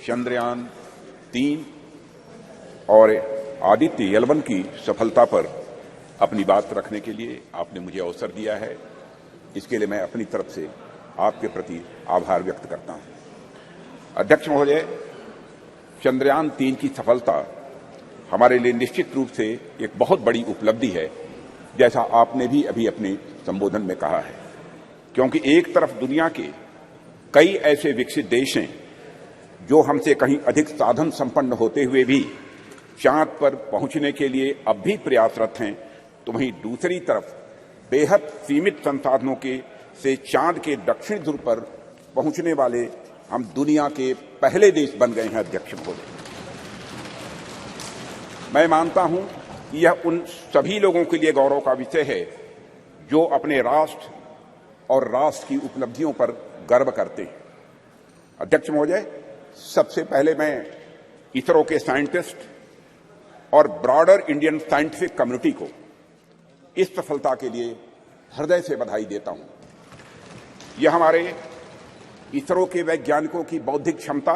चंद्रयान-3 और आदित्य L1 की सफलता पर अपनी बात रखने के लिए आपने मुझे अवसर दिया है। इसके लिए मैं अपनी तरफ से आपके प्रति आभार व्यक्त करता हूं। अध्यक्ष महोदय, चंद्रयान-3 की सफलता हमारे लिए निश्चित रूप से एक बहुत बड़ी उपलब्धि है, जैसा आपने भी अभी अपने संबोधन में कहा है, क्योंकि एक तरफ दुनिया के कई ऐसे विकसित देश हैं जो हमसे कहीं अधिक साधन संपन्न होते हुए भी चांद पर पहुंचने के लिए अब भी प्रयासरत हैं, तो वहीं दूसरी तरफ बेहद सीमित संसाधनों के से चांद के दक्षिण ध्रुव पर पहुंचने वाले हम दुनिया के पहले देश बन गए हैं। अध्यक्ष महोदय, मैं मानता हूं कि यह उन सभी लोगों के लिए गौरव का विषय है जो अपने राष्ट्र और राष्ट्र की उपलब्धियों पर गर्व करते हैं। अध्यक्ष महोदय, सबसे पहले मैं इसरो के साइंटिस्ट और ब्रॉडर इंडियन साइंटिफिक कम्युनिटी को इस सफलता के लिए हृदय से बधाई देता हूं। यह हमारे इसरो के वैज्ञानिकों की बौद्धिक क्षमता,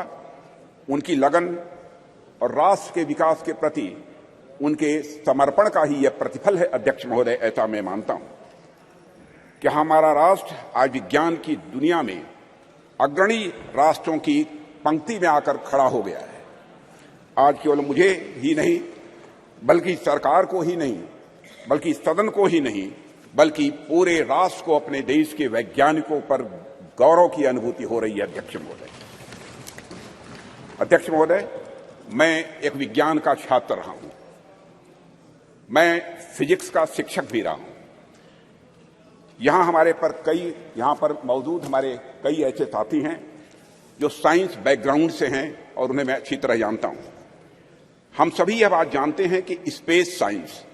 उनकी लगन और राष्ट्र के विकास के प्रति उनके समर्पण का ही यह प्रतिफल है। अध्यक्ष महोदय, ऐसा मैं मानता हूं कि हमारा राष्ट्र आज विज्ञान की दुनिया में अग्रणी राष्ट्रों की पंक्ति में आकर खड़ा हो गया है। आज केवल मुझे ही नहीं, बल्कि सरकार को ही नहीं, बल्कि सदन को ही नहीं, बल्कि पूरे राष्ट्र को अपने देश के वैज्ञानिकों पर गौरव की अनुभूति हो रही है। अध्यक्ष महोदय, मैं एक विज्ञान का छात्र रहा हूं, मैं फिजिक्स का शिक्षक भी रहा हूं। यहां पर मौजूद हमारे कई ऐसे साथी हैं जो साइंस बैकग्राउंड से हैं और उन्हें मैं अच्छी तरह जानता हूं। हम सभी यह बात जानते हैं कि स्पेस साइंस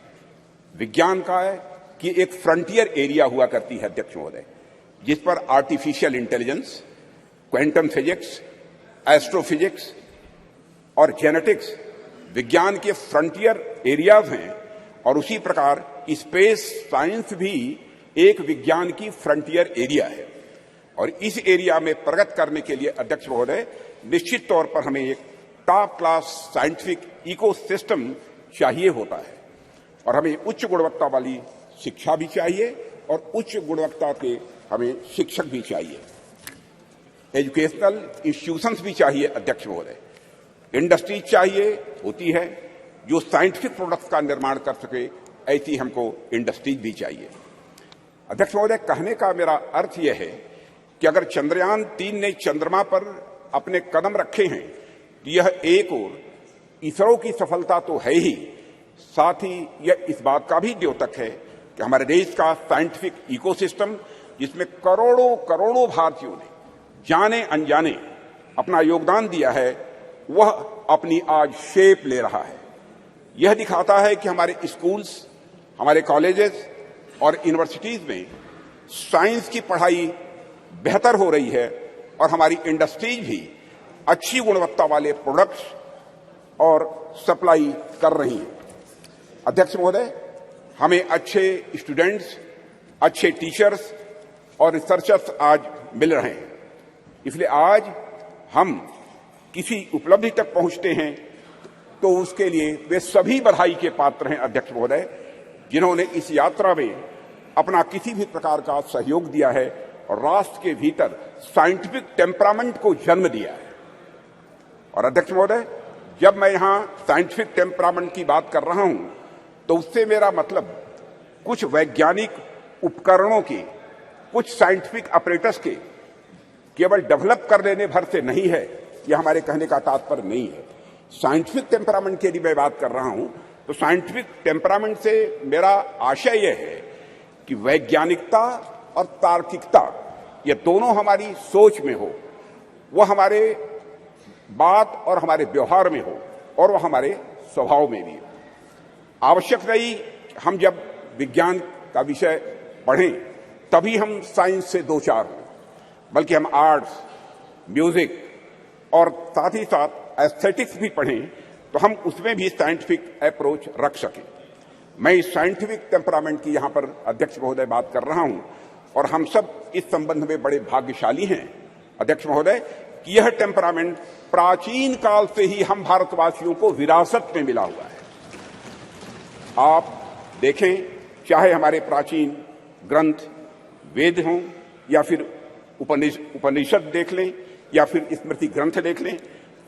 विज्ञान का है कि एक फ्रंटियर एरिया हुआ करती है। अध्यक्ष महोदय, जिस पर artificial intelligence, quantum physics, astrophysics और जेनेटिक्स विज्ञान के फ्रंटियर एरियाज हैं, और उसी प्रकार स्पेस साइंस भी एक विज्ञान की फ्रंटियर एरिया है। और इस एरिया में प्रगति करने के लिए अध्यक्ष महोदय, निश्चित तौर पर हमें एक टॉप क्लास साइंटिफिक इकोसिस्टम चाहिए होता है, और हमें उच्च गुणवत्ता वाली शिक्षा भी चाहिए और उच्च गुणवत्ता के हमें शिक्षक भी चाहिए, एजुकेशनल इंस्टीट्यूशंस भी चाहिए। अध्यक्ष महोदय, इंडस्ट्रीज चाहिए होती है जो साइंटिफिक प्रोडक्ट्स का निर्माण कर सके, ऐसी हमको इंडस्ट्रीज भी चाहिए। अध्यक्ष महोदय, कहने का मेरा अर्थ यह है कि अगर चंद्रयान-3 ने चंद्रमा पर अपने कदम रखे हैं, तो यह एक और इसरो की सफलता तो है ही, साथ ही यह इस बात का भी द्योतक है कि हमारे देश का साइंटिफिक इकोसिस्टम, जिसमें करोड़ों करोड़ों भारतीयों ने जाने अनजाने अपना योगदान दिया है, वह अपनी आज शेप ले रहा है। यह दिखाता है कि हमारे स्कूल्स, हमारे कॉलेजेस और यूनिवर्सिटीज में साइंस की पढ़ाई बेहतर हो रही है और हमारी इंडस्ट्रीज भी अच्छी गुणवत्ता वाले प्रोडक्ट्स और सप्लाई कर रही हैं। अध्यक्ष महोदय, हमें अच्छे स्टूडेंट्स, अच्छे टीचर्स और रिसर्चर्स आज मिल रहे हैं। इसलिए आज हम किसी उपलब्धि तक पहुंचते हैं तो उसके लिए वे सभी बधाई के पात्र हैं। अध्यक्ष महोदय, जिन्होंने इस यात्रा में अपना किसी भी प्रकार का सहयोग दिया है और राष्ट्र के भीतर साइंटिफिक टेम्परामेंट को जन्म दिया है। और अध्यक्ष महोदय, जब मैं यहां साइंटिफिक टेम्परामेंट की बात कर रहा हूं, तो उससे मेरा मतलब कुछ वैज्ञानिक उपकरणों के, कुछ साइंटिफिक ऑपरेटर्स के केवल डेवलप कर लेने भर से नहीं है। यह हमारे कहने का तात्पर्य नहीं है। साइंटिफिक टेम्परामेंट की यदि मैं बात कर रहा हूं, तो साइंटिफिक टेम्परामेंट से मेरा आशय यह है कि वैज्ञानिकता और तार्किकता, ये दोनों हमारी सोच में हो, वह हमारे बात और हमारे व्यवहार में हो, और वह हमारे स्वभाव में भी हो। आवश्यक नहीं हम जब विज्ञान का विषय पढ़ें तभी हम साइंस से दो चार हों, बल्कि हम आर्ट्स, म्यूजिक और साथ ही साथ एस्थेटिक्स भी पढ़ें तो हम उसमें भी साइंटिफिक अप्रोच रख सकें। मैं इस साइंटिफिक टेम्परामेंट की यहां पर अध्यक्ष महोदय बात कर रहा हूं, और हम सब इस संबंध में बड़े भाग्यशाली हैं अध्यक्ष महोदय कि यह टेम्परामेंट प्राचीन काल से ही हम भारतवासियों को विरासत में मिला हुआ है। आप देखें, चाहे हमारे प्राचीन ग्रंथ वेद हों या फिर उपनिषद देख लें या फिर स्मृति ग्रंथ देख लें,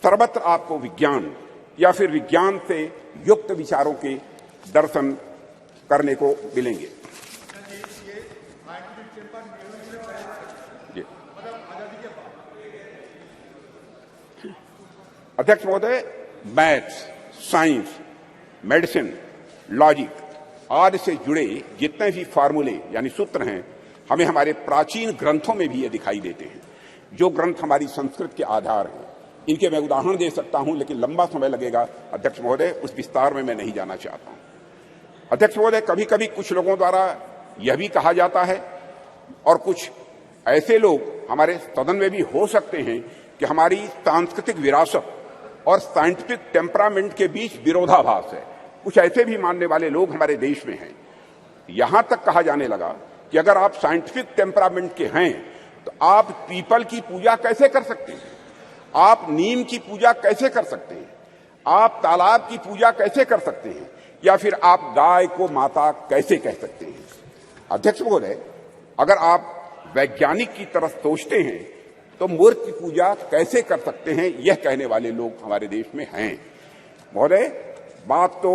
सर्वत्र आपको विज्ञान या फिर विज्ञान से युक्त विचारों के दर्शन करने को मिलेंगे। अध्यक्ष महोदय, मैथ्स, साइंस, मेडिसिन, लॉजिक आदि से जुड़े जितने भी फार्मूले यानी सूत्र हैं, हमें हमारे प्राचीन ग्रंथों में भी ये दिखाई देते हैं। जो ग्रंथ हमारी संस्कृत के आधार हैं, इनके मैं उदाहरण दे सकता हूं, लेकिन लंबा समय लगेगा अध्यक्ष महोदय, उस विस्तार में मैं नहीं जाना चाहता हूं। अध्यक्ष महोदय, कभी कभी कुछ लोगों द्वारा यह भी कहा जाता है और कुछ ऐसे लोग हमारे सदन में भी हो सकते हैं कि हमारी सांस्कृतिक विरासत और साइंटिफिक टेम्परामेंट के बीच विरोधाभास है। कुछ ऐसे भी मानने वाले लोग हमारे देश में हैं। यहां तक कहा जाने लगा कि अगर आप साइंटिफिक टेम्परामेंट के हैं तो आप पीपल की पूजा कैसे कर सकते हैं, आप नीम की पूजा कैसे कर सकते हैं, आप तालाब की पूजा कैसे कर सकते हैं, या फिर आप गाय को माता कैसे कह सकते हैं। अध्यक्ष महोदय, अगर आप वैज्ञानिक की तरफ सोचते हैं तो मूर्ति पूजा कैसे कर सकते हैं, यह कहने वाले लोग हमारे देश में हैं। महोदय, बात तो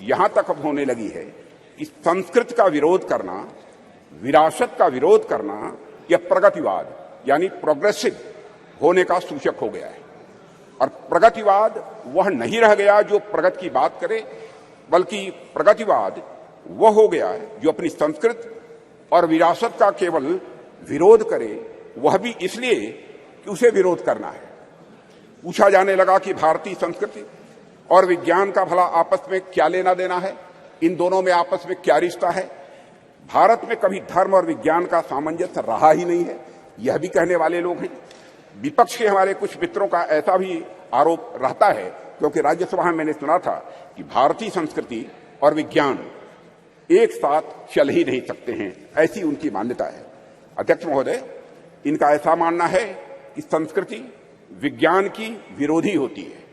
यहां तक अब होने लगी है कि संस्कृत का विरोध करना, विरासत का विरोध करना, यह प्रगतिवाद यानी प्रोग्रेसिव होने का सूचक हो गया है। और प्रगतिवाद वह नहीं रह गया जो प्रगति की बात करे, बल्कि प्रगतिवाद वह हो गया जो अपनी संस्कृत और विरासत का केवल विरोध करे, वह भी इसलिए कि उसे विरोध करना है। पूछा जाने लगा कि भारतीय संस्कृति और विज्ञान का भला आपस में क्या लेना देना है, इन दोनों में आपस में क्या रिश्ता है। भारत में कभी धर्म और विज्ञान का सामंजस्य रहा ही नहीं है, यह भी कहने वाले लोग हैं। विपक्ष के हमारे कुछ मित्रों का ऐसा भी आरोप रहता है, क्योंकि राज्यसभा में मैंने सुना था कि भारतीय संस्कृति और विज्ञान एक साथ चल ही नहीं सकते हैं, ऐसी उनकी मान्यता है। अध्यक्ष महोदय, इनका ऐसा मानना है कि संस्कृति विज्ञान की विरोधी होती है।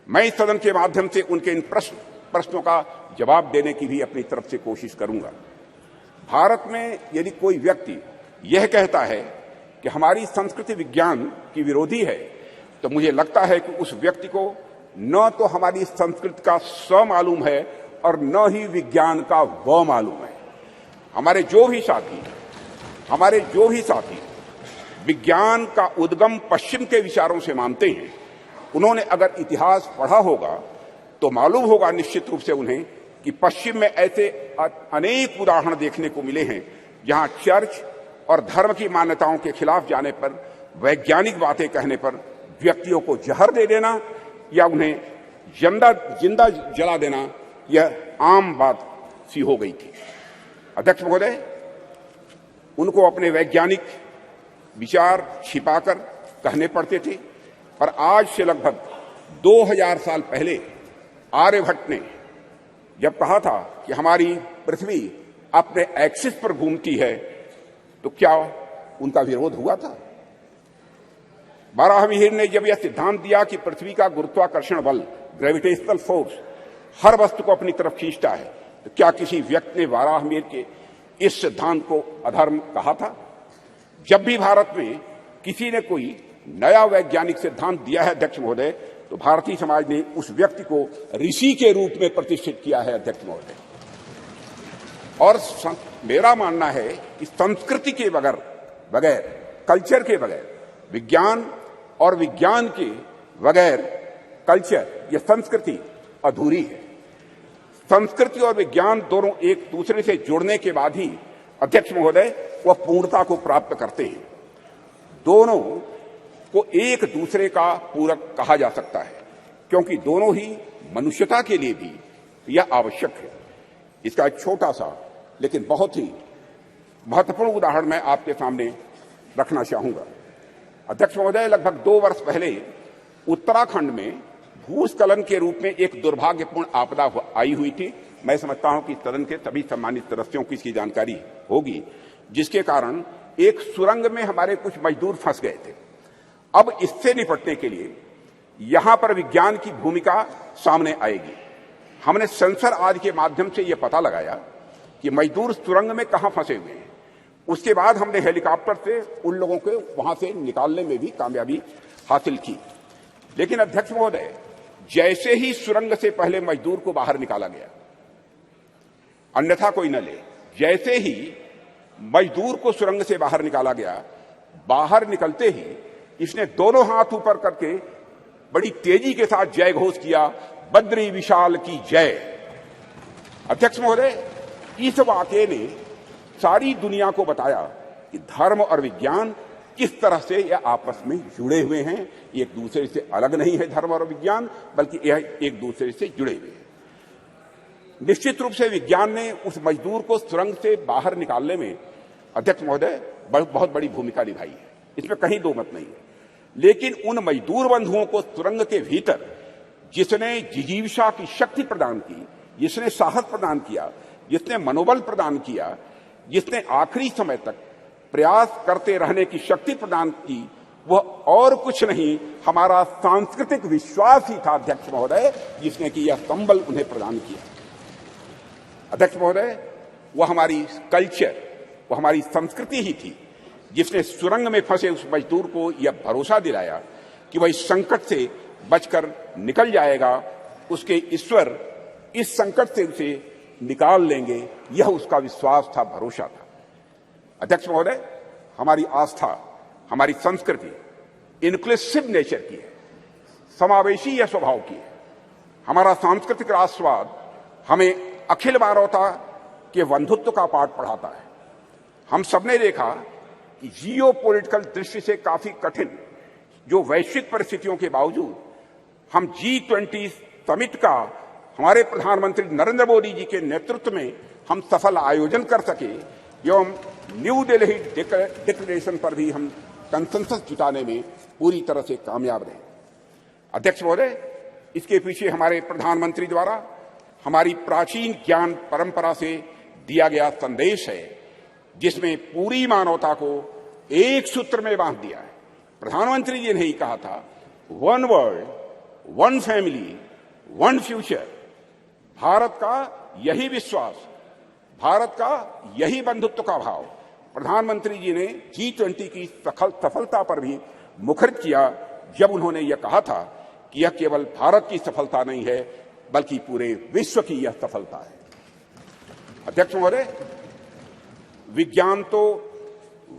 मैं इस सदन के माध्यम से उनके इन प्रश्नों का जवाब देने की भी अपनी तरफ से कोशिश करूंगा। भारत में यदि कोई व्यक्ति यह कहता है कि हमारी संस्कृति विज्ञान की विरोधी है, तो मुझे लगता है कि उस व्यक्ति को न तो हमारी संस्कृति का स मालूम है और न ही विज्ञान का व मालूम है। हमारे जो भी साथी विज्ञान का उद्गम पश्चिम के विचारों से मानते हैं, उन्होंने अगर इतिहास पढ़ा होगा तो मालूम होगा निश्चित रूप से उन्हें कि पश्चिम में ऐसे अनेक उदाहरण देखने को मिले हैं जहां चर्च और धर्म की मान्यताओं के खिलाफ जाने पर, वैज्ञानिक बातें कहने पर व्यक्तियों को जहर दे देना या उन्हें जिंदा जला देना यह आम बात सी हो गई थी। अध्यक्ष महोदय, उनको अपने वैज्ञानिक विचार छिपाकर कहने पड़ते थे, पर आज से लगभग 2000 साल पहले आर्यभट्ट ने जब कहा था कि हमारी पृथ्वी अपने एक्सिस पर घूमती है, तो क्या उनका विरोध हुआ था? बाराहमीर ने जब यह सिद्धांत दिया कि पृथ्वी का गुरुत्वाकर्षण बल, ग्रेविटेशनल फोर्स, हर वस्तु को अपनी तरफ खींचता है, तो क्या किसी व्यक्ति ने बाराहमीर के इस सिद्धांत को अधर्म कहा था? जब भी भारत में किसी ने कोई नया वैज्ञानिक सिद्धांत दिया है अध्यक्ष महोदय, तो भारतीय समाज ने उस व्यक्ति को ऋषि के रूप में प्रतिष्ठित किया है अध्यक्ष महोदय। और मेरा मानना है कि संस्कृति के बगैर, कल्चर के बगैर, विज्ञान और विज्ञान के बगैर कल्चर या संस्कृति अधूरी है। संस्कृति और विज्ञान दोनों एक दूसरे से जुड़ने के बाद ही अध्यक्ष महोदय वह पूर्णता को प्राप्त करते हैं। दोनों को एक दूसरे का पूरक कहा जा सकता है, क्योंकि दोनों ही मनुष्यता के लिए भी यह आवश्यक है। इसका एक छोटा सा लेकिन बहुत ही महत्वपूर्ण उदाहरण मैं आपके सामने रखना चाहूंगा। अध्यक्ष महोदय, लगभग 2 वर्ष पहले उत्तराखंड में भूस्खलन के रूप में एक दुर्भाग्यपूर्ण आपदा आई हुई थी। मैं समझता हूं कि सदन के सभी सम्मानित सदस्यों की इसकी जानकारी होगी, जिसके कारण एक सुरंग में हमारे कुछ मजदूर फंस गए थे अब इससे निपटने के लिए यहां पर विज्ञान की भूमिका सामने आएगी। हमने सेंसर आज के माध्यम से यह पता लगाया कि मजदूर सुरंग में कहां फंसे हुए हैं। उसके बाद हमने हेलीकॉप्टर से उन लोगों को वहां से निकालने में भी कामयाबी हासिल की। लेकिन अध्यक्ष महोदय, जैसे ही सुरंग से पहले मजदूर को बाहर निकाला गया, अन्यथा कोई न ले, जैसे ही मजदूर को सुरंग से बाहर निकाला गया, बाहर निकलते ही इसने दोनों हाथ ऊपर करके बड़ी तेजी के साथ जय घोष किया, बद्री विशाल की जय। अध्यक्ष महोदय, इस वाकये ने सारी दुनिया को बताया कि धर्म और विज्ञान किस तरह से यह आपस में जुड़े हुए हैं। एक दूसरे से अलग नहीं है धर्म और विज्ञान, बल्कि यह एक दूसरे से जुड़े हुए हैं। निश्चित रूप से विज्ञान ने उस मजदूर को सुरंग से बाहर निकालने में, अध्यक्ष महोदय, बहुत बड़ी भूमिका निभाई है, इसमें कहीं दो मत नहीं है। लेकिन उन मजदूर बंधुओं को सुरंग के भीतर जिसने जिजीविषा की शक्ति प्रदान की, जिसने साहस प्रदान किया, जिसने मनोबल प्रदान किया, जिसने आखिरी समय तक प्रयास करते रहने की शक्ति प्रदान की, वह और कुछ नहीं, हमारा सांस्कृतिक विश्वास ही था अध्यक्ष महोदय, जिसने कि यह संबल उन्हें प्रदान किया। अध्यक्ष महोदय, वह हमारी कल्चर, वह हमारी संस्कृति ही थी जिसने सुरंग में फंसे उस मजदूर को यह भरोसा दिलाया कि वह इस संकट से बचकर निकल जाएगा, उसके ईश्वर इस संकट से उसे निकाल लेंगे, यह उसका विश्वास था, भरोसा था। अध्यक्ष महोदय, हमारी आस्था, हमारी संस्कृति इंक्लूसिव नेचर की है, समावेशी यह स्वभाव की है। हमारा सांस्कृतिक राष्ट्रवाद हमें अखिल मानवता के बंधुत्व का पाठ पढ़ाता है। हम सबने देखा कि जियो पॉलिटिकल दृष्टि से काफी कठिन जो वैश्विक परिस्थितियों के बावजूद हम G20 समिट का हमारे प्रधानमंत्री नरेंद्र मोदी जी के नेतृत्व में हम सफल आयोजन कर सके एवं न्यू दिल्ली डिक्लेरेशन पर भी हम कंसेंसस जुटाने में पूरी तरह से कामयाब रहे। अध्यक्ष महोदय, इसके पीछे हमारे प्रधानमंत्री द्वारा हमारी प्राचीन ज्ञान परंपरा से दिया गया संदेश है, जिसमें पूरी मानवता को एक सूत्र में बांध दिया है। प्रधानमंत्री जी ने ही कहा था, one world, one family, one future. Bharat का यही विश्वास, भारत का यही बंधुत्व का भाव प्रधानमंत्री जी ने G20 की सफलता पर भी मुखरित किया, जब उन्होंने यह कहा था कि यह केवल भारत की सफलता नहीं है, बल्कि पूरे विश्व की यह सफलता है। अध्यक्ष महोदय, विज्ञान तो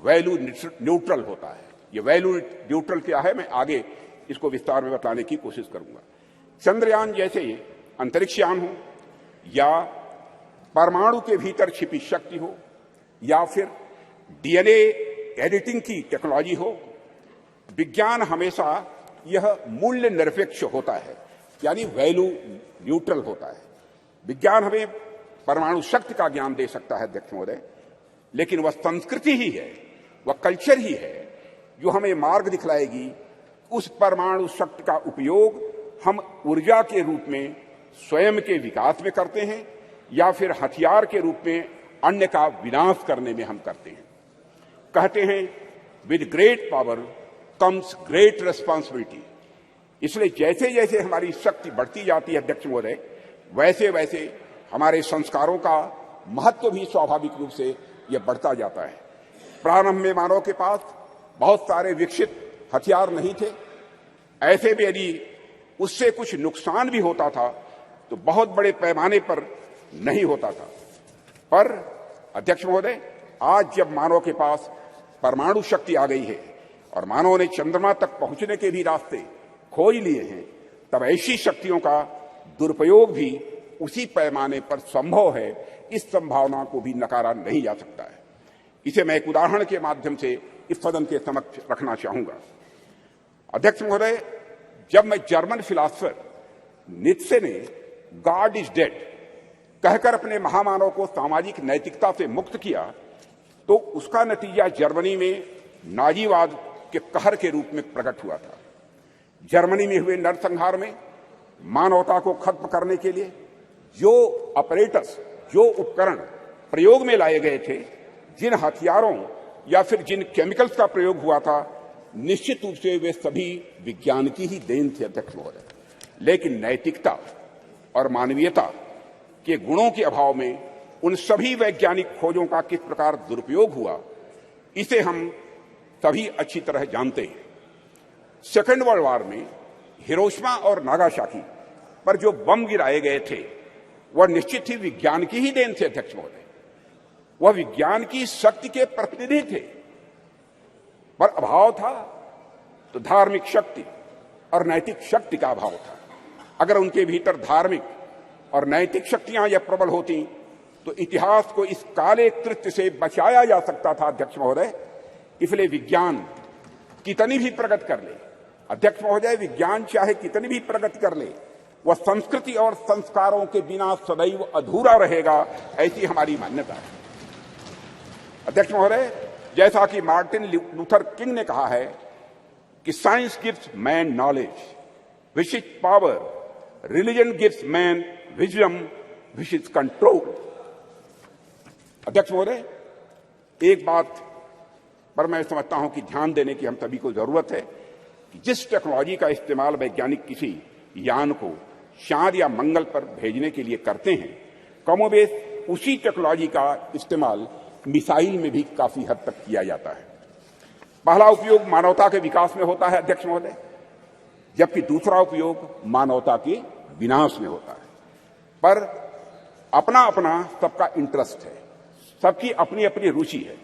वैल्यू न्यूट्रल होता है। ये वैल्यू न्यूट्रल क्या है, मैं आगे इसको विस्तार में बताने की कोशिश करूंगा। चंद्रयान जैसे अंतरिक्ष यान हो, या परमाणु के भीतर छिपी शक्ति हो, या फिर DNA एडिटिंग की टेक्नोलॉजी हो, विज्ञान हमेशा यह मूल्य निरपेक्ष होता है, यानी वैल्यू न्यूट्रल होता है। विज्ञान हमें परमाणु शक्ति का ज्ञान दे सकता है अध्यक्ष महोदय, लेकिन वह संस्कृति ही है, वह कल्चर ही है जो हमें मार्ग दिखलाएगी उस परमाणु शक्ति का उपयोग हम ऊर्जा के रूप में स्वयं के विकास में करते हैं, या फिर हथियार के रूप में अन्य का विनाश करने में हम करते हैं। कहते हैं, with great power comes great responsibility. इसलिए जैसे जैसे हमारी शक्ति बढ़ती जाती है अध्यक्ष महोदय, वैसे वैसे हमारे संस्कारों का महत्व भी स्वाभाविक रूप से यह बढ़ता जाता है। प्रारंभ में मानव के पास बहुत सारे विकसित हथियार नहीं थे, ऐसे में यदि उससे कुछ नुकसान भी होता था तो बहुत बड़े पैमाने पर नहीं होता था। पर अध्यक्ष महोदय, आज जब मानव के पास परमाणु शक्ति आ गई है और मानव ने चंद्रमा तक पहुंचने के भी रास्ते खोज लिए हैं, तब ऐसी शक्तियों का दुरुपयोग भी उसी पैमाने पर संभव है। इस संभावना को भी नकारा नहीं जा सकता है। इसे मैं एक उदाहरण के माध्यम से इस सदन के समक्ष रखना चाहूंगा। अध्यक्ष महोदय, जब मैं जर्मन फिलासफर नीत्शे ने गॉड इज डेड कहकर अपने महामानव को सामाजिक नैतिकता से मुक्त किया, तो उसका नतीजा जर्मनी में नाजीवाद के कहर के रूप में प्रकट हुआ था। जर्मनी में हुए नरसंहार में मानवता को खत्म करने के लिए जो ऑपरेटर्स, जो उपकरण प्रयोग में लाए गए थे, जिन हथियारों या फिर जिन केमिकल्स का प्रयोग हुआ था, निश्चित रूप से वे सभी विज्ञान की ही देन थे अध्यक्ष महोदय, लेकिन नैतिकता और मानवीयता के गुणों के अभाव में उन सभी वैज्ञानिक खोजों का किस प्रकार दुरुपयोग हुआ, इसे हम सभी अच्छी तरह जानते हैं। सेकेंड वर्ल्ड वॉर में हिरोशिमा और नागासाकी पर जो बम गिराए गए थे वह निश्चित ही विज्ञान की ही देन थे अध्यक्ष महोदय। वह विज्ञान की शक्ति के प्रतिनिधि थे, पर अभाव था तो धार्मिक शक्ति और नैतिक शक्ति का अभाव था। अगर उनके भीतर धार्मिक और नैतिक शक्तियां यह प्रबल होती तो इतिहास को इस काले कृत्य से बचाया जा सकता था अध्यक्ष महोदय। इसलिए विज्ञान कितनी भी प्रगति कर ले अध्यक्ष महोदय, विज्ञान चाहे कितनी भी प्रगति कर ले, वह संस्कृति और संस्कारों के बिना सदैव अधूरा रहेगा, ऐसी हमारी मान्यता है अध्यक्ष महोदय। जैसा कि मार्टिन लूथर किंग ने कहा है कि science gives man knowledge which is power, religion gives man wisdom which is control. अध्यक्ष महोदय, एक बात पर मैं समझता हूं कि ध्यान देने की हम सभी को जरूरत है कि जिस टेक्नोलॉजी का इस्तेमाल वैज्ञानिक किसी यान को चांद या मंगल पर भेजने के लिए करते हैं, कमोबेश उसी टेक्नोलॉजी का इस्तेमाल मिसाइल में भी काफी हद तक किया जाता है। पहला उपयोग मानवता के विकास में होता है अध्यक्ष महोदय, जबकि दूसरा उपयोग मानवता के विनाश में होता है। पर अपना अपना सबका इंटरेस्ट है, सबकी अपनी अपनी रुचि है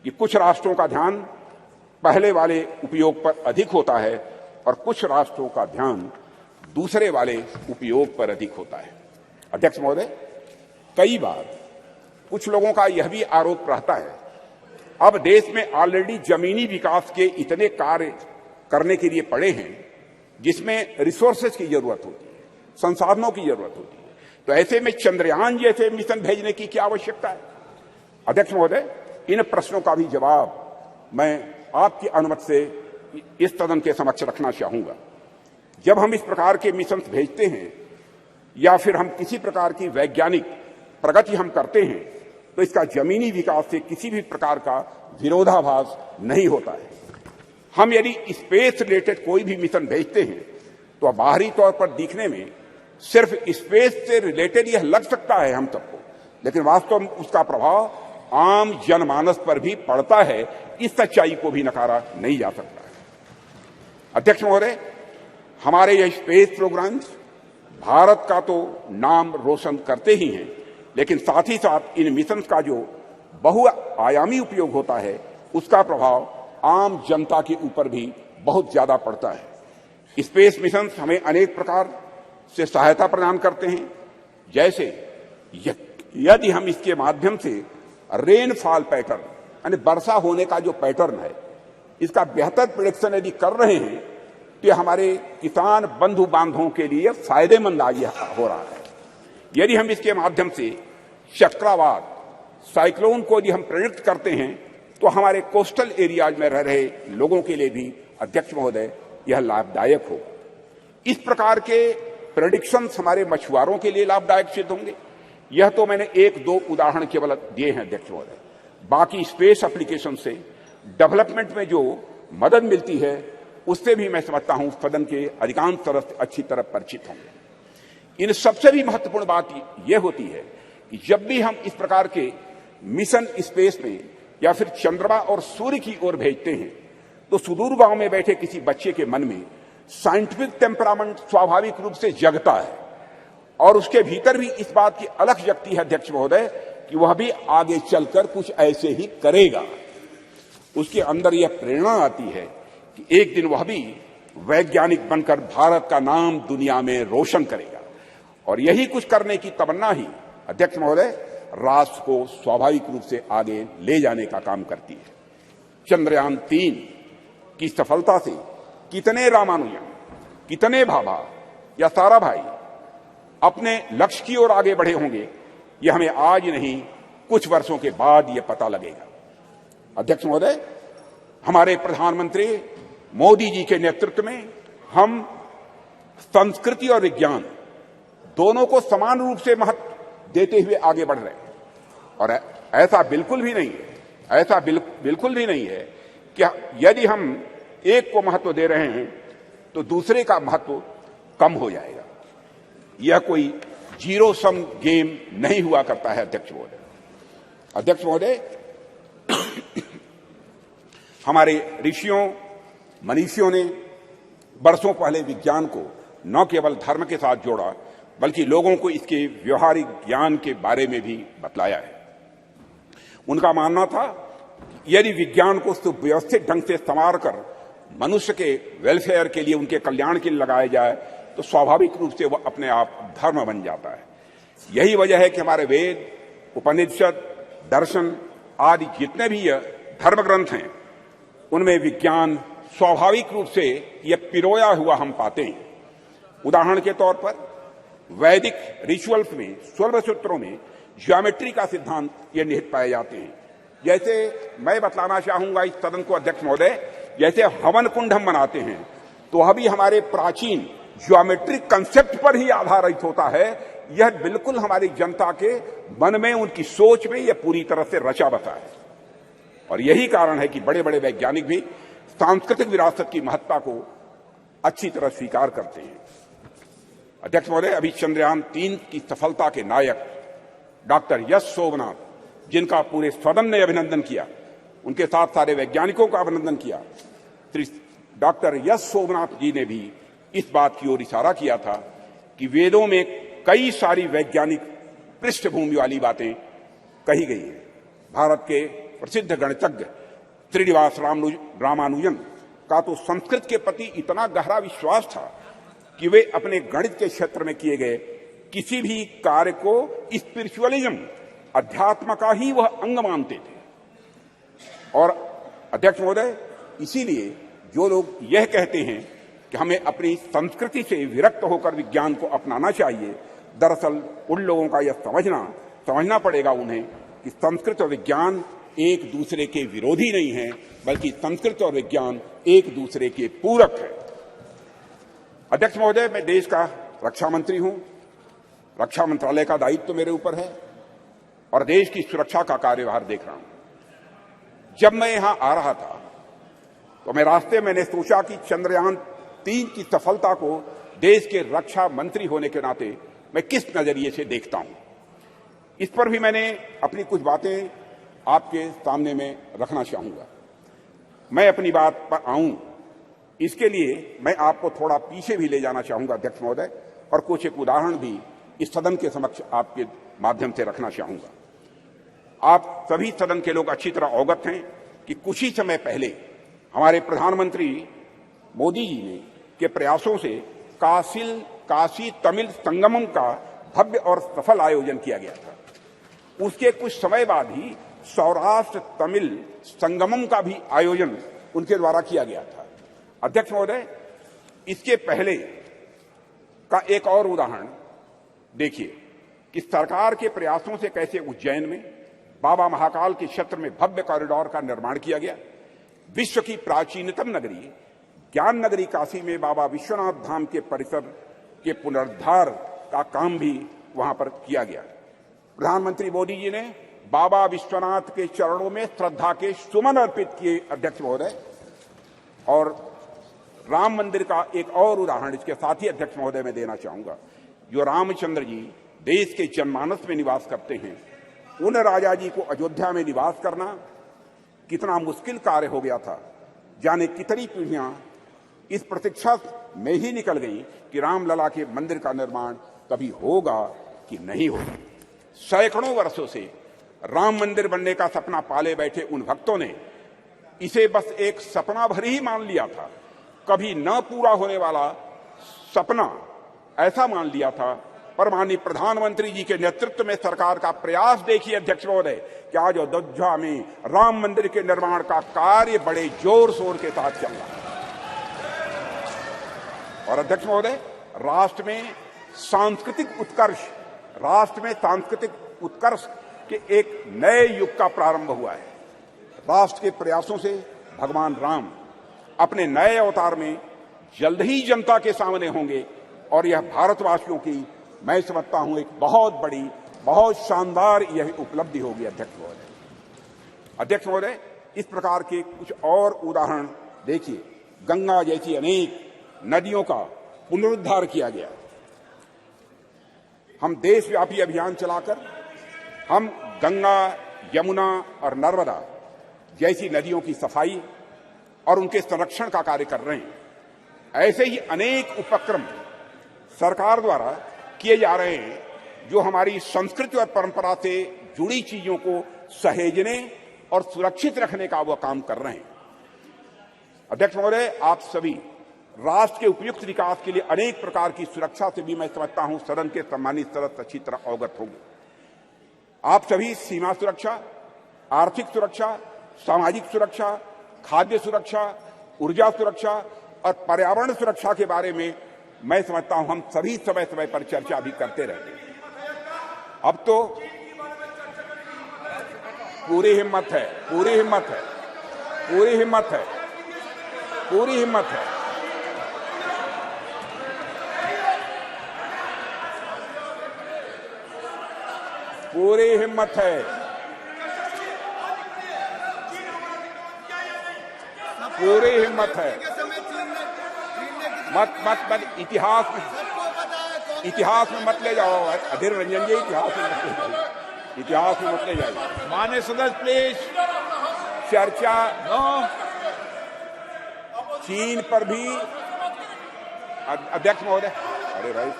कि कुछ राष्ट्रों का ध्यान पहले वाले उपयोग पर अधिक होता है और कुछ राष्ट्रों का ध्यान दूसरे वाले उपयोग पर अधिक होता है। अध्यक्ष महोदय, कई बार कुछ लोगों का यह भी आरोप रहता है अब देश में ऑलरेडी जमीनी विकास के इतने कार्य करने के लिए पड़े हैं जिसमें रिसोर्सेज की जरूरत होती है, संसाधनों की जरूरत होती है, तो ऐसे में चंद्रयान जैसे मिशन भेजने की क्या आवश्यकता है। अध्यक्ष महोदय, इन प्रश्नों का भी जवाब मैं आपकी अनुमति से इस सदन के समक्ष रखना चाहूंगा। जब हम इस प्रकार के मिशन भेजते हैं या फिर हम किसी प्रकार की वैज्ञानिक प्रगति हम करते हैं तो इसका जमीनी विकास से किसी भी प्रकार का विरोधाभास नहीं होता है। हम यदि स्पेस रिलेटेड कोई भी मिशन भेजते हैं तो बाहरी तौर पर दिखने में सिर्फ स्पेस से रिलेटेड यह लग सकता है हम सबको, लेकिन वास्तव में उसका प्रभाव आम जनमानस पर भी पड़ता है। इस सच्चाई को भी नकारा नहीं जा सकता है। अध्यक्ष महोदय, हमारे यह स्पेस प्रोग्राम्स भारत का तो नाम रोशन करते ही हैं, लेकिन साथ ही साथ इन मिशन का जो बहुआयामी उपयोग होता है उसका प्रभाव आम जनता के ऊपर भी बहुत ज्यादा पड़ता है। स्पेस मिशन हमें अनेक प्रकार से सहायता प्रदान करते हैं, जैसे यदि हम इसके माध्यम से रेनफॉल पैटर्न यानी वर्षा होने का जो पैटर्न है इसका बेहतर प्रेडिक्शन यदि कर रहे हैं तो हमारे किसान बंधु बांधवों के लिए फायदेमंद हो रहा है। यदि हम इसके माध्यम से चक्रवात, साइक्लोन को यदि हम प्रेडिक्ट करते हैं तो हमारे कोस्टल एरियाज में रह रहे लोगों के लिए भी अध्यक्ष महोदय यह लाभदायक होगा। इस प्रकार के प्रेडिक्शंस हमारे मछुआरों के लिए लाभदायक सिद्ध होंगे। यह तो मैंने एक दो उदाहरण केवल दिए हैं अध्यक्ष महोदय। बाकी स्पेस एप्लीकेशन से डेवलपमेंट में जो मदद मिलती है उससे भी मैं समझता हूं सदन के अधिकांश सदस्य अच्छी तरह परिचित होंगे। इन सबसे भी महत्वपूर्ण बात यह होती है कि जब भी हम इस प्रकार के मिशन स्पेस में या फिर चंद्रमा और सूर्य की ओर भेजते हैं तो सुदूर गांव में बैठे किसी बच्चे के मन में साइंटिफिक टेम्परामेंट स्वाभाविक रूप से जगता है और उसके भीतर भी इस बात की अलख जगती है अध्यक्ष महोदय कि वह भी आगे चलकर कुछ ऐसे ही करेगा। उसके अंदर यह प्रेरणा आती है कि एक दिन वह भी वैज्ञानिक बनकर भारत का नाम दुनिया में रोशन करेगा, और यही कुछ करने की तमन्ना ही अध्यक्ष महोदय राष्ट्र को स्वाभाविक रूप से आगे ले जाने का काम करती है। चंद्रयान 3 की सफलता से कितने रामानुजन, कितने भाभा या साराभाई अपने लक्ष्य की ओर आगे बढ़े होंगे यह हमें आज नहीं कुछ वर्षों के बाद यह पता लगेगा। अध्यक्ष महोदय, हमारे प्रधानमंत्री मोदी जी के नेतृत्व में हम संस्कृति और विज्ञान दोनों को समान रूप से महत्व देते हुए आगे बढ़ रहे हैं, और ऐसा बिल्कुल भी नहीं है कि यदि हम एक को महत्व दे रहे हैं तो दूसरे का महत्व कम हो जाएगा। यह कोई जीरो सम गेम नहीं हुआ करता है। अध्यक्ष महोदय, हमारे ऋषियों मनीषियों ने बरसों पहले विज्ञान को न केवल धर्म के साथ जोड़ा, बल्कि लोगों को इसके व्यवहारिक ज्ञान के बारे में भी बतलाया है। उनका मानना था यदि विज्ञान को सुव्यवस्थित ढंग से संवार कर मनुष्य के वेलफेयर के लिए, उनके कल्याण के लिए लगाया जाए तो स्वाभाविक रूप से वह अपने आप धर्म बन जाता है। यही वजह है कि हमारे वेद, उपनिषद, दर्शन आदि जितने भी धर्म ग्रंथ हैं, उनमें विज्ञान स्वाभाविक रूप से यह पिरोया हुआ हम पाते हैं। उदाहरण के तौर पर वैदिक रिचुअल्स में, स्वर्ण सूत्रों में ज्योमेट्री का सिद्धांत ये निहित पाए जाते हैं। जैसे मैं बतलाना चाहूंगा इस सदन को अध्यक्ष महोदय, जैसे हवन कुंड हम बनाते हैं तो अभी हमारे प्राचीन ज्योमेट्रिक कंसेप्ट पर ही आधारित होता है। यह बिल्कुल हमारी जनता के मन में, उनकी सोच में यह पूरी तरह से रचा बसा है। और यही कारण है कि बड़े बड़े वैज्ञानिक भी सांस्कृतिक विरासत की महत्ता को अच्छी तरह स्वीकार करते हैं। अध्यक्ष महोदय, अभी चंद्रयान 3 की सफलता के नायक डॉक्टर यश सोमनाथ, जिनका पूरे सदन ने अभिनंदन किया, उनके साथ सारे वैज्ञानिकों का अभिनंदन किया, श्री डॉक्टर यश सोमनाथ जी ने भी इस बात की ओर इशारा किया था कि वेदों में कई सारी वैज्ञानिक पृष्ठभूमि वाली बातें कही गई हैं। भारत के प्रसिद्ध गणितज्ञ श्रीनिवास रामानुजन का तो संस्कृत के प्रति इतना गहरा विश्वास था कि वे अपने गणित के क्षेत्र में किए गए किसी भी कार्य को स्पिरिचुअलिज्म, अध्यात्म का ही वह अंग मानते थे। और अध्यक्ष महोदय, इसीलिए जो लोग यह कहते हैं कि हमें अपनी संस्कृति से विरक्त होकर विज्ञान को अपनाना चाहिए, दरअसल उन लोगों का यह समझना पड़ेगा उन्हें कि संस्कृत और विज्ञान एक दूसरे के विरोधी नहीं है, बल्कि संस्कृत और विज्ञान एक दूसरे के पूरक है। अध्यक्ष महोदय, मैं देश का रक्षा मंत्री हूं। रक्षा मंत्रालय का दायित्व मेरे ऊपर है और देश की सुरक्षा का कार्यभार देख रहा हूं। जब मैं यहां आ रहा था तो मैं रास्ते मैंने सोचा कि चंद्रयान 3 की सफलता को देश के रक्षा मंत्री होने के नाते मैं किस नजरिए से देखता हूं, इस पर भी मैंने अपनी कुछ बातें आपके सामने में रखना चाहूंगा। मैं अपनी बात पर आऊं, इसके लिए मैं आपको थोड़ा पीछे भी ले जाना चाहूंगा अध्यक्ष महोदय, और कुछ एक उदाहरण भी इस सदन के समक्ष आपके माध्यम से रखना चाहूंगा। आप सभी सदन के लोग अच्छी तरह अवगत हैं कि कुछ ही समय पहले हमारे प्रधानमंत्री मोदी जी ने के प्रयासों से काशी तमिल संगमम का भव्य और सफल आयोजन किया गया था। उसके कुछ समय बाद ही सौराष्ट्र तमिल संगमम का भी आयोजन उनके द्वारा किया गया था। अध्यक्ष महोदय, इसके पहले का एक और उदाहरण देखिए कि सरकार के प्रयासों से कैसे उज्जैन में बाबा महाकाल के क्षेत्र में भव्य कॉरिडोर का निर्माण किया गया। विश्व की प्राचीनतम नगरी ज्ञान नगरी काशी में बाबा विश्वनाथ धाम के परिसर के पुनरुद्धार का काम भी वहां पर किया गया। प्रधानमंत्री मोदी जी ने बाबा विश्वनाथ के चरणों में श्रद्धा के सुमन अर्पित किए अध्यक्ष महोदय। और राम मंदिर का एक और उदाहरण इसके साथ ही अध्यक्ष महोदय में देना चाहूंगा। जो रामचंद्र जी देश के जनमानस में निवास करते हैं, उन राजा जी को अयोध्या में निवास करना कितना मुश्किल कार्य हो गया था। जाने कितनी पीढ़ियां इस प्रतीक्षा में ही निकल गई कि रामलला के मंदिर का निर्माण कभी होगा कि नहीं होगा। सैकड़ों वर्षों से राम मंदिर बनने का सपना पाले बैठे उन भक्तों ने इसे बस एक सपना भर ही मान लिया था, कभी न पूरा होने वाला सपना ऐसा मान लिया था। पर माननीय प्रधानमंत्री जी के नेतृत्व में सरकार का प्रयास देखिए अध्यक्ष महोदय कि आज अयोध्या में राम मंदिर के निर्माण का कार्य बड़े जोर शोर के साथ चल रहा है। और अध्यक्ष महोदय, राष्ट्र में सांस्कृतिक उत्कर्ष के एक नए युग का प्रारंभ हुआ है। राष्ट्र के प्रयासों से भगवान राम अपने नए अवतार में जल्द ही जनता के सामने होंगे और यह भारतवासियों की, मैं समझता हूं, एक बहुत बड़ी, बहुत शानदार यह उपलब्धि होगी अध्यक्ष महोदय। अध्यक्ष महोदय, इस प्रकार के कुछ और उदाहरण देखिए गंगा जैसी अनेक नदियों का पुनरुद्धार किया गया। हम देशव्यापी अभियान चलाकर हम गंगा, यमुना और नर्मदा जैसी नदियों की सफाई और उनके संरक्षण का कार्य कर रहे हैं। ऐसे ही अनेक उपक्रम सरकार द्वारा किए जा रहे हैं जो हमारी संस्कृति और परंपरा से जुड़ी चीजों को सहेजने और सुरक्षित रखने का वो काम कर रहे हैं। अध्यक्ष महोदय, आप सभी राष्ट्र के उपयुक्त विकास के लिए अनेक प्रकार की सुरक्षा से भी मैं समझता हूं सदन के सम्मानित सदस्य अच्छी तरह अवगत होंगे। आप सभी सीमा सुरक्षा, आर्थिक सुरक्षा, सामाजिक सुरक्षा, खाद्य सुरक्षा, ऊर्जा सुरक्षा और पर्यावरण सुरक्षा के बारे में मैं समझता हूं हम सभी समय समय पर चर्चा भी करते रहते हैं। अब तो पूरी हिम्मत है, पूरी हिम्मत है, पूरी हिम्मत है, पूरी हिम्मत है। पूरी हिम्मत है, पूरी हिम्मत है। मत इतिहास में मत ले जाओ अधीर रंजन जी, इतिहास में मत ले जाइए। माननीय सदस्य प्लीज। चर्चा चीन पर भी अध्यक्ष महोदय, अरे भाई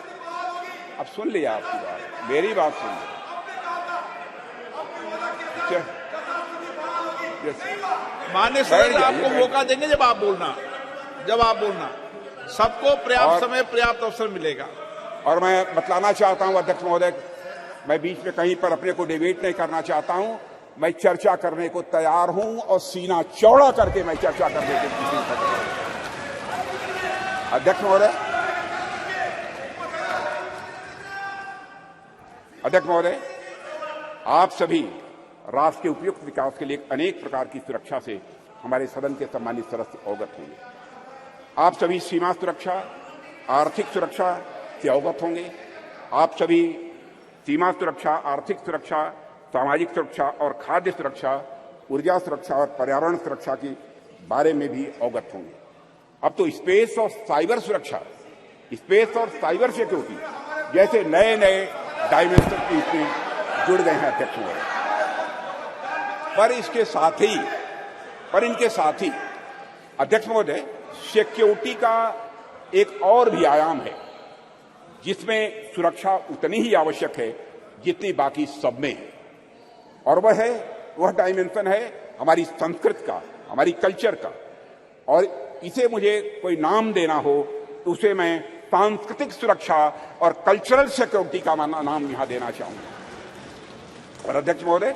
अब सुन लिया आपकी बात, मेरी बात सुन ली। माननीय सदस्य आपको मौका देंगे जब आप बोलना, सबको पर्याप्त समय पर्याप्त अवसर मिलेगा। और मैं बतलाना चाहता हूं अध्यक्ष महोदय, मैं बीच में कहीं पर अपने को डिबेट नहीं करना चाहता हूं। मैं चर्चा करने को तैयार हूं और सीना चौड़ा करके मैं चर्चा करने के लिए अध्यक्ष महोदय, आप सभी राष्ट्र के उपयुक्त विकास के लिए अनेक प्रकार की सुरक्षा से हमारे सदन के सम्मानित सदस्य अवगत होंगे। आप सभी सीमा सुरक्षा, आर्थिक सुरक्षा से अवगत होंगे। आप सभी सीमा सुरक्षा, आर्थिक सुरक्षा, सामाजिक सुरक्षा और खाद्य सुरक्षा, ऊर्जा सुरक्षा और पर्यावरण सुरक्षा के बारे में भी अवगत होंगे। अब तो स्पेस और साइबर सुरक्षा, स्पेस और साइबर सिक्योरिटी जैसे नए नए डायमेंशन की इसमें जुड़ गए हैं अध्यक्ष महोदय। पर इनके साथ ही अध्यक्ष महोदय, सिक्योरिटी का एक और भी आयाम है जिसमें सुरक्षा उतनी ही आवश्यक है जितनी बाकी सब में है, और वह डायमेंशन है हमारी संस्कृति का, हमारी कल्चर का। और इसे मुझे कोई नाम देना हो तो उसे मैं सांस्कृतिक सुरक्षा और कल्चरल सिक्योरिटी का नाम यहां देना चाहूंगा। और अध्यक्ष महोदय,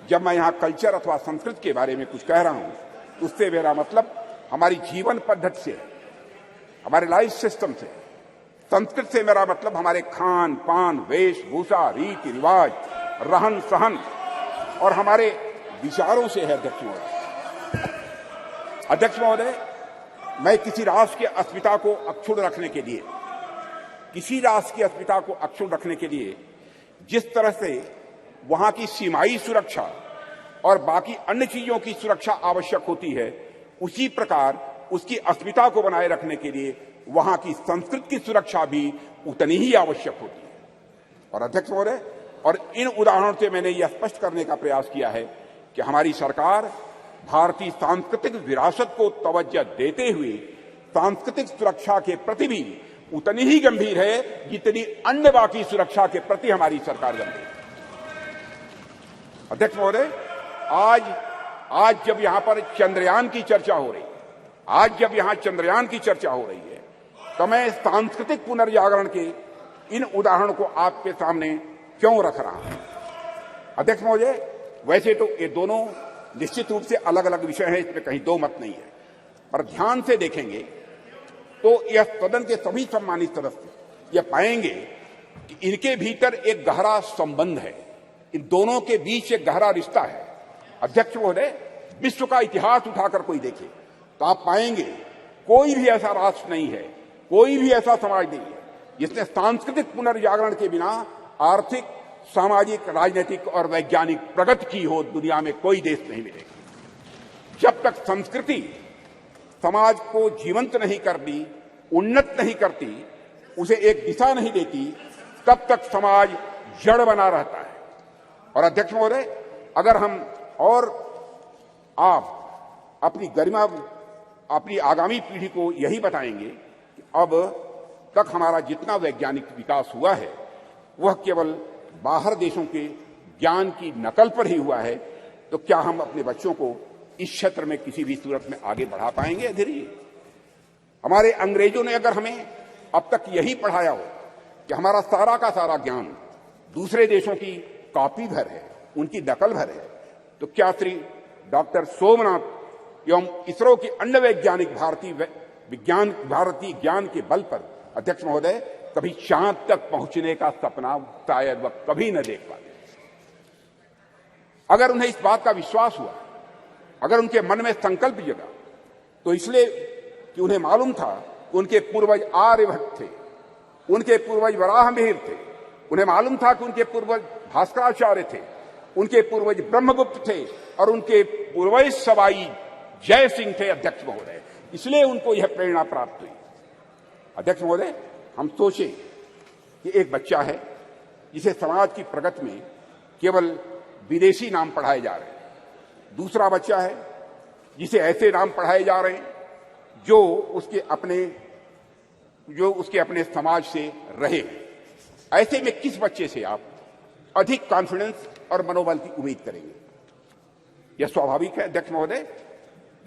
जब मैं यहां कल्चर अथवा संस्कृति के बारे में कुछ कह रहा हूं तो उससे मेरा मतलब हमारी जीवन पद्धति से, हमारे लाइफ सिस्टम से। संस्कृति से मेरा मतलब हमारे खान पान, वेशभूषा, रीति रिवाज, रहन सहन और हमारे विचारों से है। अध्यक्ष महोदय, मैं किसी राष्ट्र की अस्मिता को अक्षुण्ण रखने के लिए जिस तरह से वहां की सीमाई सुरक्षा और बाकी अन्य चीजों की सुरक्षा आवश्यक होती है, उसी प्रकार उसकी अस्मिता को बनाए रखने के लिए वहां की संस्कृति की सुरक्षा भी उतनी ही आवश्यक होती है। और अध्यक्ष महोदय, और इन उदाहरणों से मैंने यह स्पष्ट करने का प्रयास किया है कि हमारी सरकार भारतीय सांस्कृतिक विरासत को तवज्जो देते हुए सांस्कृतिक सुरक्षा के प्रति भी उतनी ही गंभीर है जितनी अन्य बाकी सुरक्षा के प्रति हमारी सरकार गंभीर है। अध्यक्ष महोदय, आज जब यहां पर चंद्रयान की चर्चा हो रही है, तो मैं सांस्कृतिक पुनर्जागरण के इन उदाहरणों को आपके सामने क्यों रख रहा हूं। अध्यक्ष महोदय, वैसे तो ये दोनों निश्चित रूप से अलग अलग विषय हैं, इसमें कहीं दो मत नहीं है, पर ध्यान से देखेंगे तो यह सदन के सभी सम्मानित सदस्य यह पाएंगे कि इनके भीतर एक गहरा संबंध है, इन दोनों के बीच एक गहरा रिश्ता है। अध्यक्ष महोदय, विश्व का इतिहास उठाकर कोई देखे तो आप पाएंगे कोई भी ऐसा राष्ट्र नहीं है, कोई भी ऐसा समाज नहीं है जिसने सांस्कृतिक पुनर्जागरण के बिना आर्थिक, सामाजिक, राजनीतिक और वैज्ञानिक प्रगति की हो। दुनिया में कोई देश नहीं मिलेगा। जब तक संस्कृति समाज को जीवंत नहीं करती, उन्नत नहीं करती, उसे एक दिशा नहीं देती, तब तक समाज जड़ बना रहता है। और अध्यक्ष महोदय, अगर हम और आप अपनी गरिमा, अपनी आगामी पीढ़ी को यही बताएंगे कि अब तक हमारा जितना वैज्ञानिक विकास हुआ है वह केवल बाहर देशों के ज्ञान की नकल पर ही हुआ है, तो क्या हम अपने बच्चों को इस क्षेत्र में किसी भी सूरत में आगे बढ़ा पाएंगे? धीरे हमारे अंग्रेजों ने अगर हमें अब तक यही पढ़ाया हो कि हमारा सारा का सारा ज्ञान दूसरे देशों की कॉपी भर है, उनकी नकल भर है, तो क्या श्री डॉक्टर सोमनाथ एवं इसरो के अन्य वैज्ञानिक भारतीय ज्ञान के बल पर अध्यक्ष महोदय कभी चांद तक पहुंचने का सपना शायद वह कभी न देख पाते? अगर उन्हें इस बात का विश्वास हुआ, अगर उनके मन में संकल्प जगा, तो इसलिए कि उन्हें मालूम था कि उनके पूर्वज आर्यभट्ट थे, उनके पूर्वज वराहमिहिर थे, उन्हें मालूम था कि उनके पूर्वज भास्कराचार्य थे, उनके पूर्वज ब्रह्मगुप्त थे और उनके पूर्वज सवाई जय सिंह थे। अध्यक्ष महोदय, इसलिए उनको यह प्रेरणा प्राप्त हुई। अध्यक्ष महोदय, हम सोचे कि एक बच्चा है जिसे समाज की प्रगति में केवल विदेशी नाम पढ़ाए जा रहे हैं, दूसरा बच्चा है जिसे ऐसे नाम पढ़ाए जा रहे हैं जो उसके अपने समाज से रहे। ऐसे में किस बच्चे से आप अधिक कॉन्फिडेंस और मनोबल की उम्मीद करेंगे? यह स्वाभाविक है अध्यक्ष महोदय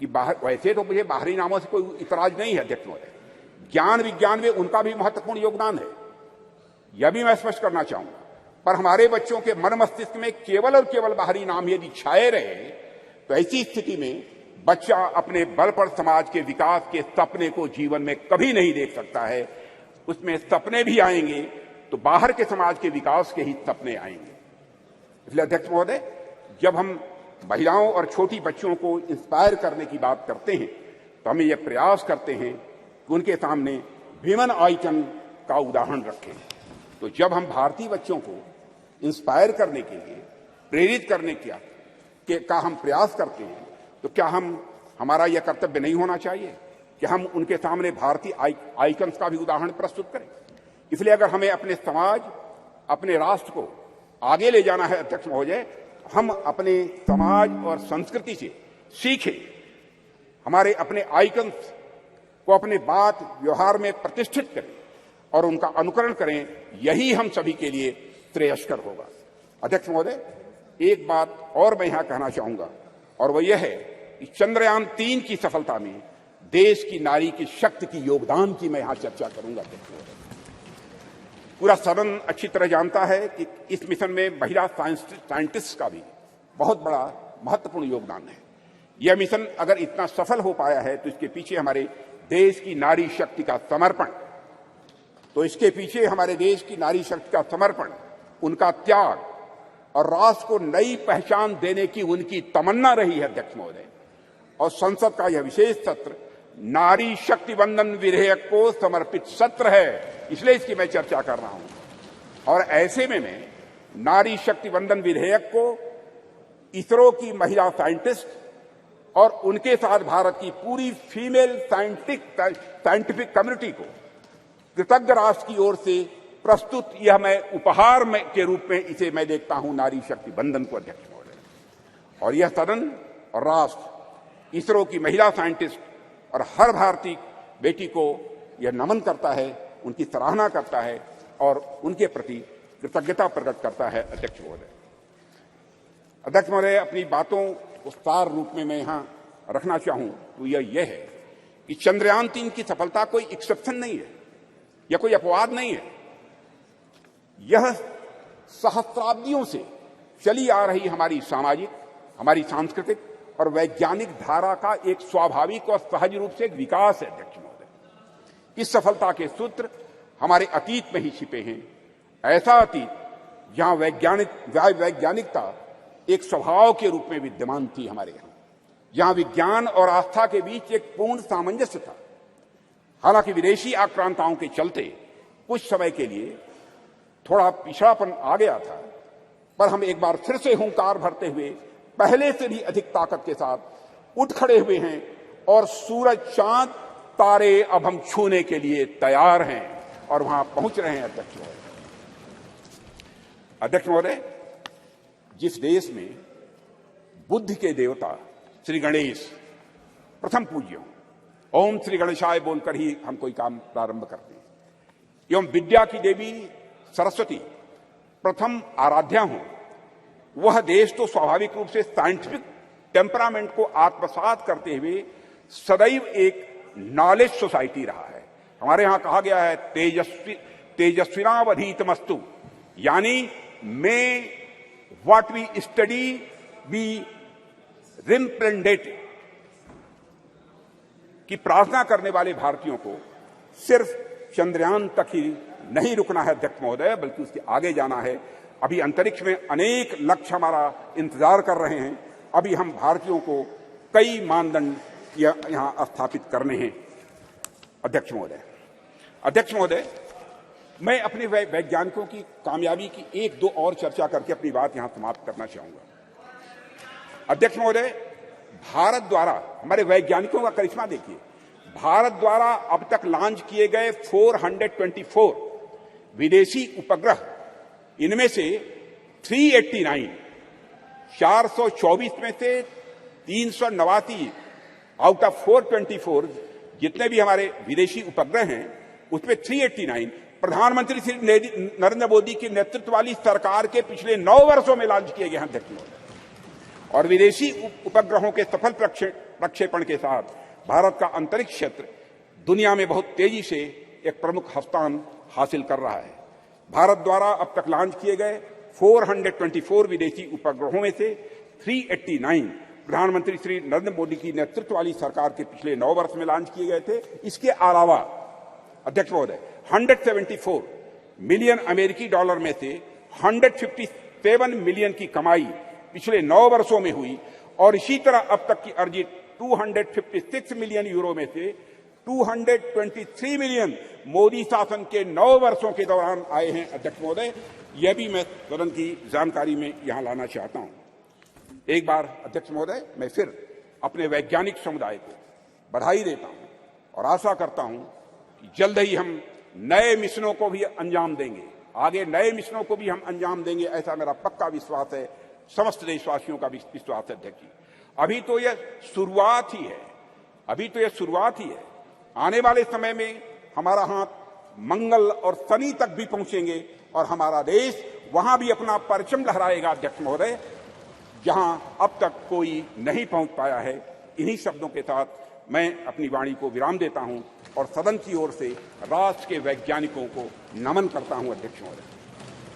कि वैसे तो मुझे बाहरी नामों से कोई इतराज नहीं है अध्यक्ष महोदय, ज्ञान विज्ञान में उनका भी महत्वपूर्ण योगदान है, यह भी मैं स्पष्ट करना चाहूंगा। पर हमारे बच्चों के मन मस्तिष्क में केवल और केवल बाहरी नाम यदि छाए रहे, तो ऐसी स्थिति में बच्चा अपने बल पर समाज के विकास के सपने को जीवन में कभी नहीं देख सकता है। उसमें सपने भी आएंगे तो बाहर के समाज के विकास के ही सपने आएंगे। इसलिए अध्यक्ष महोदय, जब हम महिलाओं और छोटी बच्चियों को इंस्पायर करने की बात करते हैं तो हमें यह प्रयास करते हैं कि उनके सामने विमेन आइकन का उदाहरण रखें। तो जब हम भारतीय बच्चों को इंस्पायर करने के लिए, प्रेरित करने का हम प्रयास करते हैं, तो क्या हमारा यह कर्तव्य नहीं होना चाहिए कि हम उनके सामने भारतीय आइकन्स का भी उदाहरण प्रस्तुत करें? इसलिए अगर हमें अपने समाज, अपने राष्ट्र को आगे ले जाना है अध्यक्ष महोदय, हम अपने समाज और संस्कृति से सीखें, हमारे अपने आइकन्स को अपने बात व्यवहार में प्रतिष्ठित करें और उनका अनुकरण करें। यही हम सभी के लिए श्रेयस्कर होगा। अध्यक्ष महोदय, एक बात और मैं यहां कहना चाहूंगा और वह यह है कि चंद्रयान 3 की सफलता में देश की नारी की शक्ति की योगदान की मैं यहां चर्चा करूंगा। पूरा सदन अच्छी तरह जानता है कि इस मिशन में महिला साइंटिस्ट का भी बहुत बड़ा महत्वपूर्ण योगदान है। यह मिशन अगर इतना सफल हो पाया है तो इसके पीछे हमारे देश की नारी शक्ति का समर्पण, उनका त्याग और राष्ट्र को नई पहचान देने की उनकी तमन्ना रही है अध्यक्ष महोदय। और संसद का यह विशेष सत्र नारी शक्ति वंदन विधेयक को समर्पित सत्र है, इसलिए इसकी मैं चर्चा कर रहा हूं। और ऐसे में मैं नारी शक्ति वंदन विधेयक को इसरो की महिला साइंटिस्ट और उनके साथ भारत की पूरी फीमेल साइंटिफिक कम्युनिटी को कृतज्ञ राष्ट्र की ओर से प्रस्तुत यह मैं उपहार के रूप में इसे मैं देखता हूं, नारी शक्ति बंधन को अध्यक्ष महोदय। और यह सदन और राष्ट्र इसरो की महिला साइंटिस्ट और हर भारतीय बेटी को यह नमन करता है, उनकी सराहना करता है और उनके प्रति कृतज्ञता प्रकट करता है अध्यक्ष महोदय। अध्यक्ष महोदय, अपनी बातों को सार रूप में मैं यहां रखना चाहूं तो यह है कि चंद्रयान 3 की सफलता कोई एक्सेप्शन नहीं है या कोई अपवाद नहीं है। यह सहस्राब्दियों से चली आ रही हमारी सामाजिक, हमारी सांस्कृतिक और वैज्ञानिक धारा का एक स्वाभाविक और सहज रूप से एक विकास है अध्यक्ष महोदय। इस सफलता के सूत्र हमारे अतीत में ही छिपे हैं। ऐसा अतीत जहां वैज्ञानिकता एक स्वभाव के रूप में विद्यमान थी हमारे यहां, जहां विज्ञान और आस्था के बीच एक पूर्ण सामंजस्य था। हालांकि विदेशी आक्रांताओं के चलते कुछ समय के लिए थोड़ा पिछड़ापन आ गया था, पर हम एक बार फिर से हुंकार भरते हुए पहले से भी अधिक ताकत के साथ उठ खड़े हुए हैं और सूरज, चांद, तारे अब हम छूने के लिए तैयार हैं और वहां पहुंच रहे हैं। अध्यक्ष महोदय, जिस देश में बुद्ध के देवता श्री गणेश प्रथम पूज्य हों, ओम श्री गणेशाय बोलकर ही हम कोई काम प्रारंभ करते हैं, एवं विद्या की देवी सरस्वती प्रथम आराध्या हों, वह देश तो स्वाभाविक रूप से साइंटिफिक टेम्परामेंट को आत्मसात करते हुए सदैव एक नॉलेज सोसाइटी रहा है। हमारे यहां कहा गया है तेजस्विनावधीतमस्तु, यानी मे व्हाट वी स्टडी बी रिम्प्रेंडेटेड, कि प्रार्थना करने वाले भारतीयों को सिर्फ चंद्रयान तक ही नहीं रुकना है अध्यक्ष महोदय, बल्कि उसके आगे जाना है। अभी अंतरिक्ष में अनेक लक्ष्य हमारा इंतजार कर रहे हैं। अभी हम भारतीयों को कई मानदंड यहां स्थापित करने हैं। अध्यक्ष महोदय, मैं अपने वैज्ञानिकों की कामयाबी की एक दो और चर्चा करके अपनी बात यहां समाप्त करना चाहूंगा। अध्यक्ष महोदय, भारत द्वारा हमारे वैज्ञानिकों का करिश्मा देखिए। भारत द्वारा अब तक लॉन्च किए गए 424 विदेशी उपग्रह, इनमें से 389 424 में से 389 आउट ऑफ 424 जितने भी हमारे विदेशी उपग्रह हैं, उसमें 389 प्रधानमंत्री श्री नरेंद्र मोदी के नेतृत्व वाली सरकार के पिछले 9 वर्षों में लॉन्च किए गए हैं अध्यक्ष महोदय। और विदेशी उपग्रहों के सफल प्रक्षेपण के साथ भारत का अंतरिक्ष क्षेत्र दुनिया में बहुत तेजी से एक प्रमुख स्थान हासिल कर रहा है। भारत द्वारा अब तक लॉन्च किए गए 424 विदेशी उपग्रहों में से 389 प्रधानमंत्री श्री नरेंद्र मोदी की नेतृत्व वाली सरकार के पिछले 9 वर्ष में लॉन्च किए गए थे। इसके अलावा अध्यक्ष महोदय 174 मिलियन अमेरिकी डॉलर में से 157 मिलियन की कमाई पिछले 9 वर्षों में हुई, और इसी तरह अब तक की अर्जित 256 मिलियन यूरो में से 223 मिलियन मोदी शासन के 9 वर्षों के दौरान आए हैं। अध्यक्ष महोदय, यह भी मैं सदन की जानकारी में यहां लाना चाहता हूं। एक बार अध्यक्ष महोदय, मैं फिर अपने वैज्ञानिक समुदाय को बधाई देता हूं और आशा करता हूं कि जल्द ही हम नए मिशनों को भी अंजाम देंगे, आगे नए मिशनों को भी हम अंजाम देंगे, ऐसा मेरा पक्का विश्वास है, समस्त देशवासियों का विश्वास है। अध्यक्ष जी, अभी तो यह शुरुआत ही है। आने वाले समय में हमारा हाथ मंगल और शनि तक भी पहुंचेंगे और हमारा देश वहां भी अपना परचम लहराएगा अध्यक्ष महोदय, जहां अब तक कोई नहीं पहुंच पाया है। इन्हीं शब्दों के साथ मैं अपनी वाणी को विराम देता हूं और सदन की ओर से राष्ट्र के वैज्ञानिकों को नमन करता हूं। अध्यक्ष महोदय।